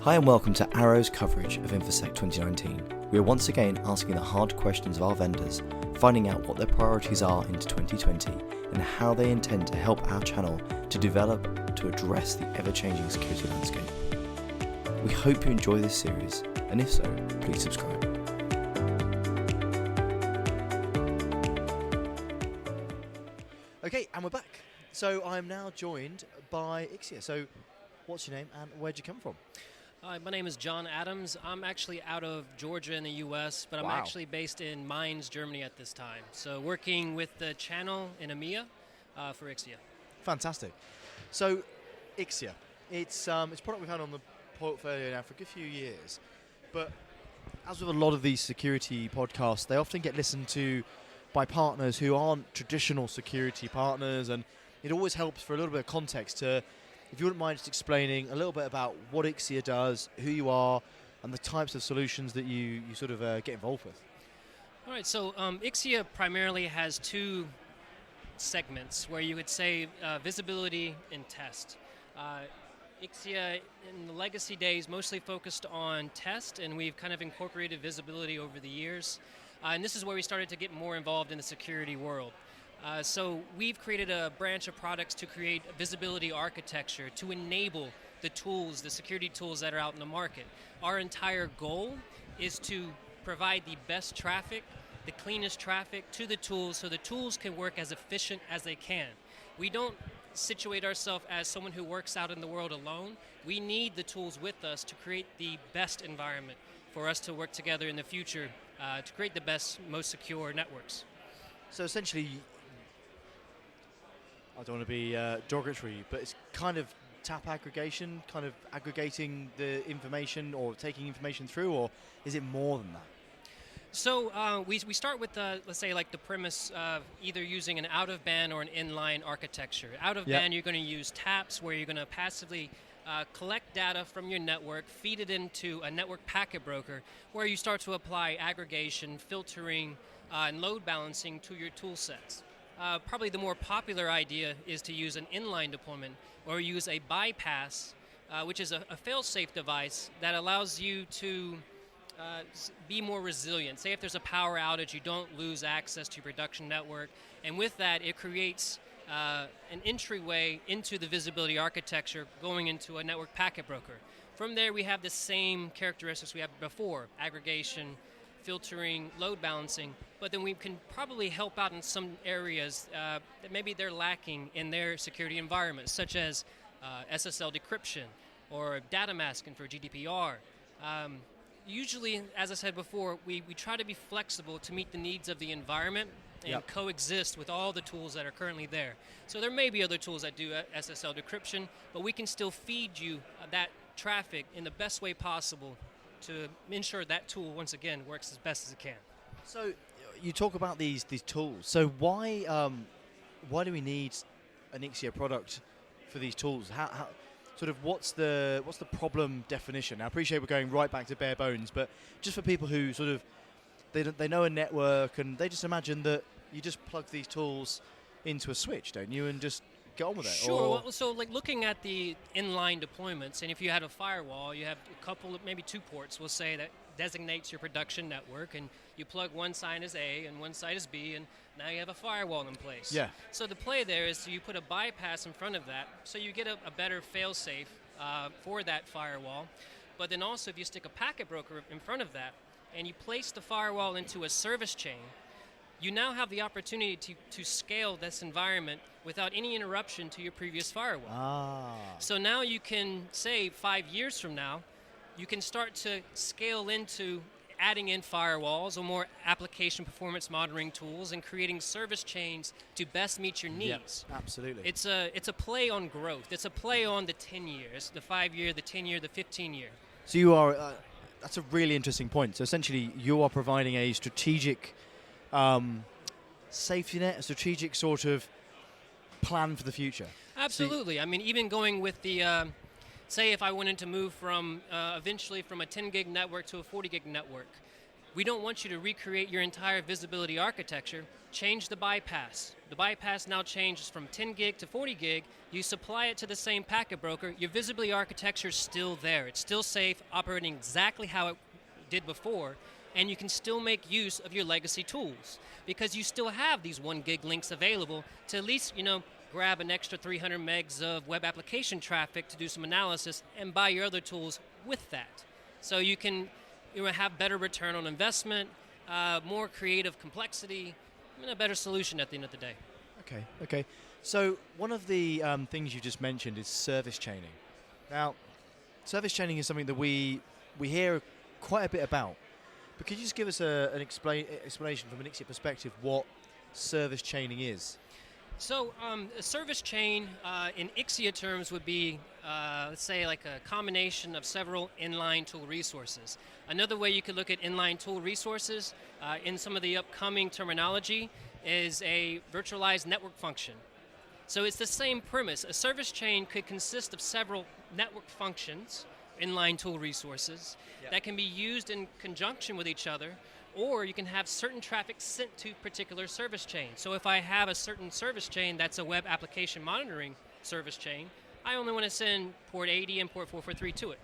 Hi and welcome to Arrow's coverage of InfoSec' 2019. We are once again asking the hard questions of our vendors, finding out what their priorities are into 2020 and how they intend to help our channel to develop to address the ever-changing security landscape. We hope you enjoy this series, and if so, please subscribe. Okay, and we're back. So I'm now joined by Ixia. So what's your name and where'd you come from? Hi, my name is John Adams. I'm actually out of Georgia in the U.S., but I'm Wow. actually based in Mainz, Germany at this time. So working with the channel in EMEA for Ixia. Fantastic. So Ixia, it's a product we've had on the portfolio now for a good few years, but as with a lot of these security podcasts, they often get listened to by partners who aren't traditional security partners, and it always helps for a little bit of context to, if you wouldn't mind just explaining a little bit about what Ixia does, who you are, and the types of solutions that you sort of get involved with. All right, so Ixia primarily has two segments where you would say visibility and test. Ixia in the legacy days mostly focused on test, and we've kind of incorporated visibility over the years. And this is where we started to get more involved in the security world. So we've created a branch of products to create a visibility architecture to enable the tools, the security tools that are out in the market. Our entire goal is to provide the best traffic, the cleanest traffic to the tools so the tools can work as efficient as they can. We don't situate ourselves as someone who works out in the world alone. We need the tools with us to create the best environment for us to work together in the future to create the best, most secure networks. So essentially, I don't want to be derogatory, but it's kind of tap aggregation, kind of aggregating the information or taking information through, or is it more than that? So we start with, let's say, like the premise of either using an out-of-band or an inline architecture. Out-of-band, You're going to use taps where you're going to passively collect data from your network, feed it into a network packet broker, where you start to apply aggregation, filtering, and load balancing to your tool sets. Probably the more popular idea is to use an inline deployment or use a bypass, which is a fail-safe device that allows you to be more resilient. Say if there's a power outage, you don't lose access to your production network, and with that it creates an entryway into the visibility architecture going into a network packet broker. From there we have the same characteristics we had before: aggregation, filtering, load balancing, but then we can probably help out in some areas that maybe they're lacking in their security environment, such as SSL decryption or data masking for GDPR. Usually, as I said before, we try to be flexible to meet the needs of the environment and coexist with all the tools that are currently there. So there may be other tools that do SSL decryption, but we can still feed you that traffic in the best way possible to ensure that tool, once again, works as best as it can. So you talk about these tools. So why do we need an Ixia product for these tools? How sort of what's the problem definition? I appreciate we're going right back to bare bones, but just for people who sort of they know a network and they just imagine that you just plug these tools into a switch, don't you, and just get on with it? Sure. Well, so like looking at the inline deployments, and if you had a firewall, you have a couple of maybe two ports, we'll say, that designates your production network, and you plug one side as A and one side as B, and now you have a firewall in place. Yeah. So the play there is you put a bypass in front of that, so you get a better fail-safe for that firewall. But then also if you stick a packet broker in front of that, and you place the firewall into a service chain, you now have the opportunity to scale this environment without any interruption to your previous firewall. So now you can say 5 years from now, you can start to scale into adding in firewalls or more application performance monitoring tools and creating service chains to best meet your needs. Yep, absolutely. It's a play on growth. It's a play on the 10 years, the 5-year, the 10-year, the 15-year. So you are, that's a really interesting point. So essentially you are providing a strategic safety net, a strategic sort of plan for the future. Absolutely. I mean, even going with the, say if I wanted to move from, eventually from a 10 gig network to a 40 gig network, we don't want you to recreate your entire visibility architecture. Change the bypass. The bypass now changes from 10 gig to 40 gig. You supply it to the same packet broker. Your visibility architecture is still there. It's still safe, operating exactly how it did before, and you can still make use of your legacy tools because you still have these 1 gig links available to at least, grab an extra 300 megs of web application traffic to do some analysis and buy your other tools with that. So you can have better return on investment, more creative complexity, and a better solution at the end of the day. Okay. So one of the things you just mentioned is service chaining. Now, service chaining is something that we hear quite a bit about. But could you just give us an explanation from an Ixia perspective what service chaining is? So a service chain in Ixia terms would be, let's say, like a combination of several inline tool resources. Another way you could look at inline tool resources in some of the upcoming terminology is a virtualized network function. So it's the same premise. A service chain could consist of several network functions, inline tool resources, that can be used in conjunction with each other, or you can have certain traffic sent to particular service chains. So if I have a certain service chain that's a web application monitoring service chain, I only want to send port 80 and port 443 to it.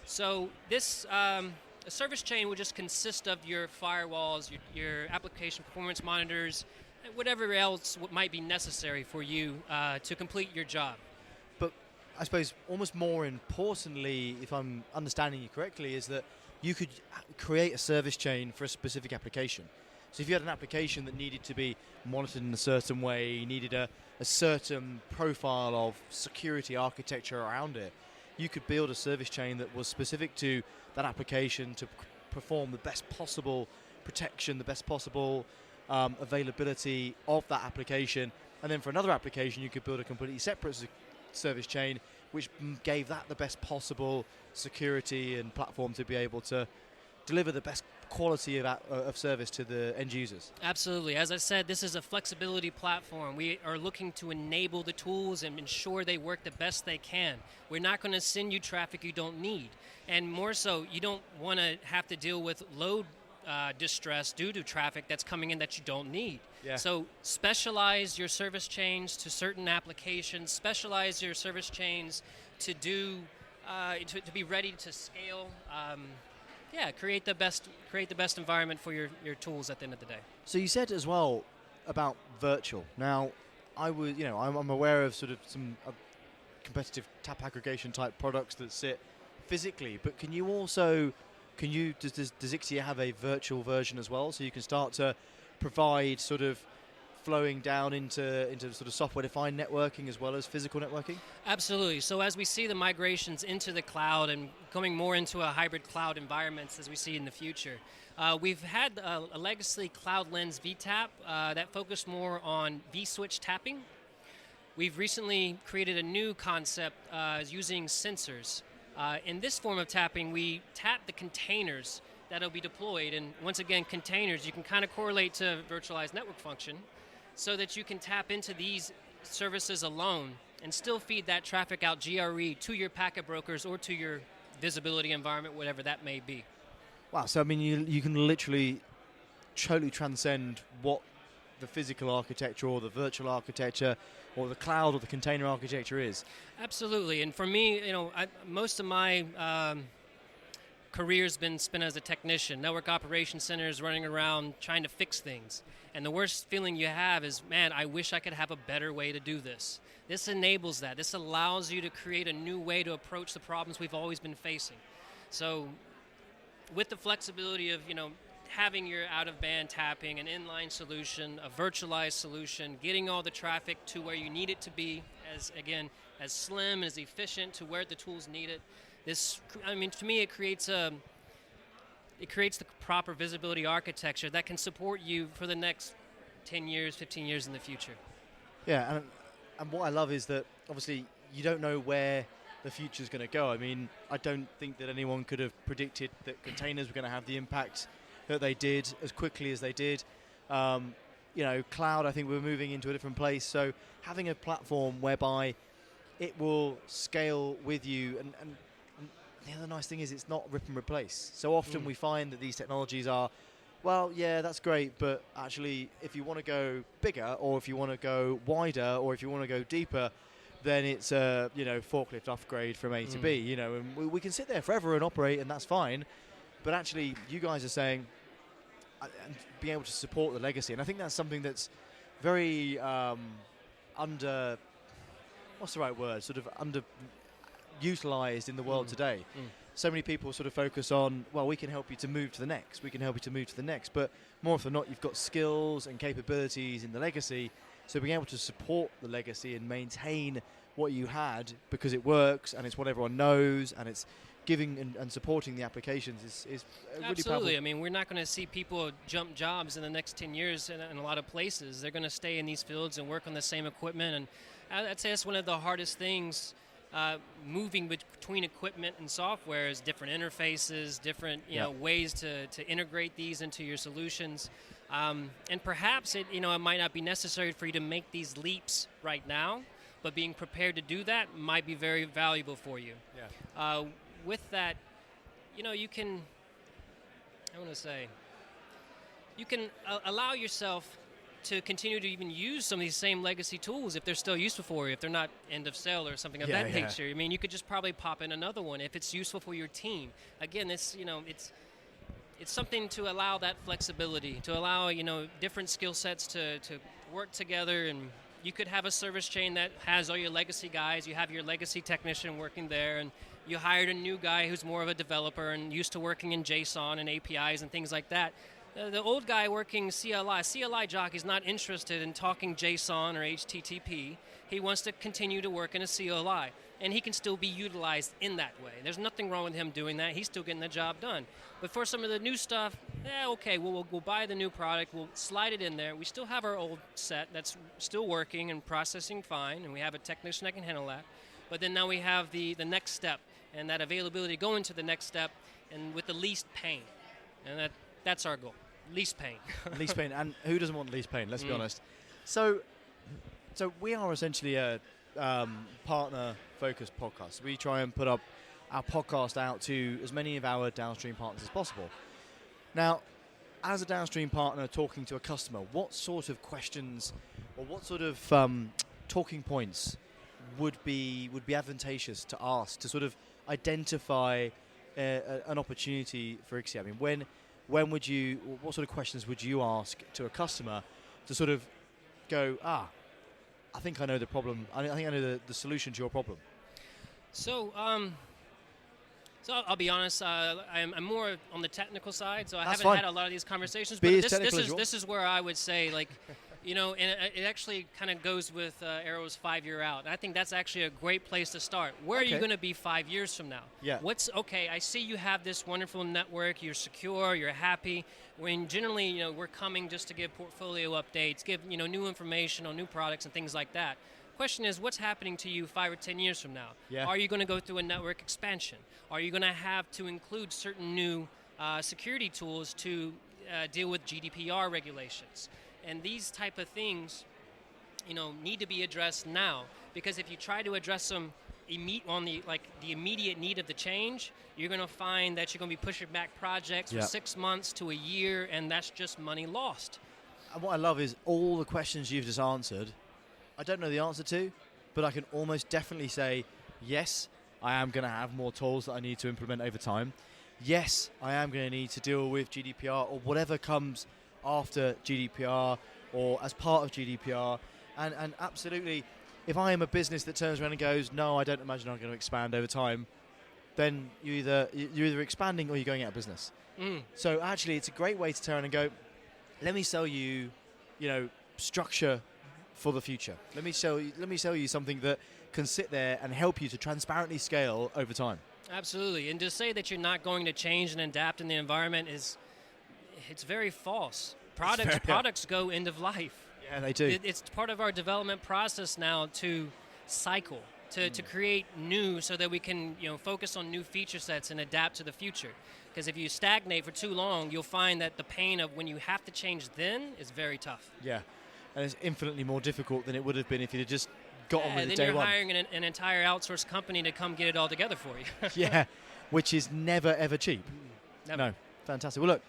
So this a service chain would just consist of your firewalls, your application performance monitors, and whatever else might be necessary for you to complete your job. But I suppose almost more importantly, if I'm understanding you correctly, is that you could create a service chain for a specific application. So if you had an application that needed to be monitored in a certain way, needed a certain profile of security architecture around it, you could build a service chain that was specific to that application to perform the best possible protection, the best possible availability of that application. And then for another application, you could build a completely separate service chain which gave that the best possible security and platform to be able to deliver the best quality of service to the end users. Absolutely. As I said, this is a flexibility platform. We are looking to enable the tools and ensure they work the best they can. We're not going to send you traffic you don't need. And more so, you don't want to have to deal with load distress due to traffic that's coming in that you don't need. Yeah. So specialize your service chains to certain applications, specialize your service chains to do to be ready to scale. Create the best environment for your tools at the end of the day. So you said as well about virtual. Now, I'm aware of sort of some competitive tap aggregation type products that sit physically, but does Ixia have a virtual version as well, so you can start to provide sort of flowing down into sort of software-defined networking as well as physical networking? Absolutely. So as we see the migrations into the cloud and coming more into a hybrid cloud environments as we see in the future, we've had a legacy Cloud Lens VTAP that focused more on vSwitch tapping. We've recently created a new concept using sensors. In this form of tapping, we tap the containers that will be deployed. And once again, containers, you can kind of correlate to virtualized network function so that you can tap into these services alone and still feed that traffic out GRE to your packet brokers or to your visibility environment, whatever that may be. Wow, so I mean, you can literally totally transcend what the physical architecture or the virtual architecture or the cloud or the container architecture is. Absolutely, and for me, most of my career's been spent as a technician, network operations centers, running around trying to fix things. And the worst feeling you have is, man, I wish I could have a better way to do this. This enables that. This allows you to create a new way to approach the problems we've always been facing. So with the flexibility of, having your out-of-band tapping, an inline solution, a virtualized solution, getting all the traffic to where you need it to be, as slim, as efficient to where the tools need it. To me, it creates the proper visibility architecture that can support you for the next 10 years, 15 years in the future. Yeah, and what I love is that obviously you don't know where the future is going to go. I mean, I don't think that anyone could have predicted that containers were going to have the impact that they did as quickly as they did. Cloud, I think we're moving into a different place. So having a platform whereby it will scale with you and the other nice thing is it's not rip and replace. So often we find that these technologies are, well, yeah, that's great, but actually, if you want to go bigger, or if you want to go wider, or if you want to go deeper, then it's a forklift upgrade from A to B. And we can sit there forever and operate, and that's fine. But actually, you guys are saying, and being able to support the legacy, and I think that's something that's very under. What's the right word? Sort of underutilized in the world today. So many people sort of focus on, well, we can help you to move to the next. We can help you to move to the next. But more often than not, you've got skills and capabilities in the legacy. So being able to support the legacy and maintain what you had because it works and it's what everyone knows and it's giving and supporting the applications is really powerful. Absolutely. I mean, we're not going to see people jump jobs in the next 10 years in a lot of places. They're going to stay in these fields and work on the same equipment. And I'd say that's one of the hardest things. Moving between equipment and software is different interfaces, different ways to integrate these into your solutions, and perhaps it might not be necessary for you to make these leaps right now, but being prepared to do that might be very valuable for you. With that, you can allow yourself to continue to even use some of these same legacy tools if they're still useful for you, if they're not end of sale or something of that nature. I mean, you could just probably pop in another one if it's useful for your team. Again, it's something to allow that flexibility, to allow different skill sets to work together. And you could have a service chain that has all your legacy guys. You have your legacy technician working there, and you hired a new guy who's more of a developer and used to working in JSON and APIs and things like that. The old guy working CLI jock is not interested in talking JSON or HTTP. He wants to continue to work in a CLI, and he can still be utilized in that way. There's nothing wrong with him doing that. He's still getting the job done. But for some of the new stuff, okay, we'll buy the new product. We'll slide it in there. We still have our old set that's still working and processing fine, and we have a technician that can handle that. But then now we have the next step, and that availability to go into the next step, and with the least pain. And that's our goal. Least pain. Least pain. And who doesn't want least pain? Let's be honest. So we are essentially a partner-focused podcast. We try and put up our podcast out to as many of our downstream partners as possible. Now, as a downstream partner talking to a customer, what sort of questions or what sort of talking points would be advantageous to ask to sort of identify an opportunity for Ixia? I mean, what sort of questions would you ask to a customer to sort of go, I think I know the problem. I think I know the solution to your problem. So I'll be honest. I'm more on the technical side, so I haven't had a lot of these conversations. But this is where I would say, like, and it actually kind of goes with Arrow's 5-year out. And I think that's actually a great place to start. Where are you going to be 5 years from now? Yeah. I see you have this wonderful network. You're secure. You're happy. When generally, we're coming just to give portfolio updates, give new information on new products and things like that. Question is, what's happening to you 5 or 10 years from now? Yeah. Are you going to go through a network expansion? Are you going to have to include certain new security tools to deal with GDPR regulations? And these type of things, need to be addressed now, because if you try to address them on the immediate need of the change, you're going to find that you're going to be pushing back projects for 6 months to a year, and that's just money lost. And what I love is all the questions you've just answered, I don't know the answer to, but I can almost definitely say, yes, I am going to have more tools that I need to implement over time. Yes, I am going to need to deal with GDPR or whatever comes after GDPR or as part of GDPR. And absolutely, if I am a business that turns around and goes, no, I don't imagine I'm going to expand over time, then you're either expanding or you're going out of business. So actually, it's a great way to turn and go, let me sell you, structure for the future. Let me sell you something that can sit there and help you to transparently scale over time. Absolutely. And to say that you're not going to change and adapt in the environment it's very false. Products go end of life. Yeah, they do. It's part of our development process now to cycle, to create new, so that we can focus on new feature sets and adapt to the future. Because if you stagnate for too long, you'll find that the pain of when you have to change then is very tough. Yeah, and it's infinitely more difficult than it would have been if you'd have just got on with it day one. Then you're hiring an entire outsourced company to come get it all together for you. Yeah. which is never, ever cheap. Never. No, fantastic. Well, look,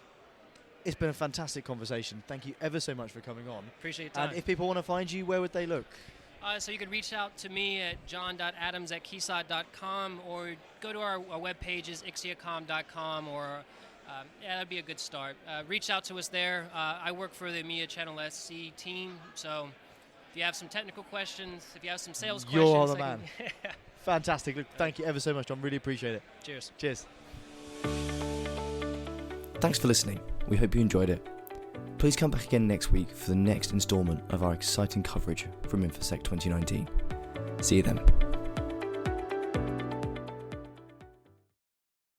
it's been a fantastic conversation. Thank you ever so much for coming on. Appreciate your time. And if people want to find you, where would they look? So you could reach out to me at john.adams@keysight.com, or go to our webpages, ixiacom.com, or that'd be a good start. Reach out to us there. I work for the EMEA Channel SC team, so if you have some technical questions, if you have some sales questions... You're the man. Fantastic. Look, thank you ever so much, John. Really appreciate it. Cheers. Cheers. Thanks for listening. We hope you enjoyed it. Please come back again next week for the next instalment of our exciting coverage from InfoSec' 2019. See you then.